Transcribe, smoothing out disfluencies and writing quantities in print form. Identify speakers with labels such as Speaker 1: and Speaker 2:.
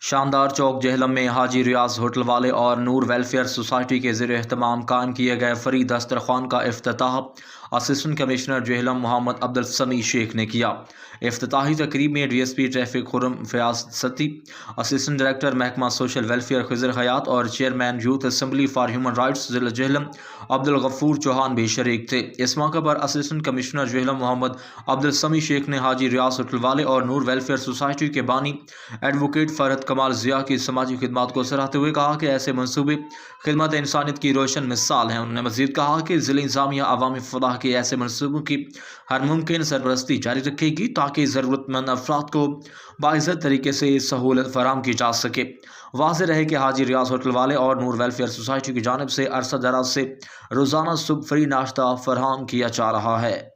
Speaker 1: شاندار چوک جہلم میں حاجی ریاض ہوٹل والے اور نور ویلفیئر سوسائٹی کے زیر اہتمام قائم کیے گئے فری دسترخوان کا افتتاح اسسٹنٹ کمشنر جہلم محمد عبدالسمیع شیخ نے کیا۔ افتتاحی تقریب میں ڈی ایس پی ٹریفک خرم فیاض ستی، اسسٹنٹ ڈائریکٹر محکمہ سوشل ویلفیئر خضر حیات اور chairman youth assembly for human rights ضلع جہلم عبدالغفور چوہان بھی شریک تھے۔ اس موقع پر اسسٹنٹ کمشنر جہلم محمد عبدالسمیع شیخ نے حاجی ریاض ہوٹل والے اور نور ویلفیئر سوسائٹی کے بانی ایڈوکیٹ فرحت کمال ضیاء کی سماجی خدمات کو سراہتے ہوئے کہا کہ ایسے منصوبے خدمت انسانیت کی روشن مثال ہیں۔ انہوں نے مزید کہا کہ ضلع انتظامیہ عوامی فلاح کے ایسے منصوبوں کی ہر ممکن سرپرستی جاری رکھے گی تاکہ ضرورت مند افراد کو باعزت طریقے سے سہولت فراہم کی جا سکے۔ واضح رہے کہ حاجی ریاض ہوٹل والے اور نور ویلفیئر سوسائٹی کی جانب سے عرصہ دراز سے روزانہ صبح فری ناشتہ فراہم کیا جا رہا ہے۔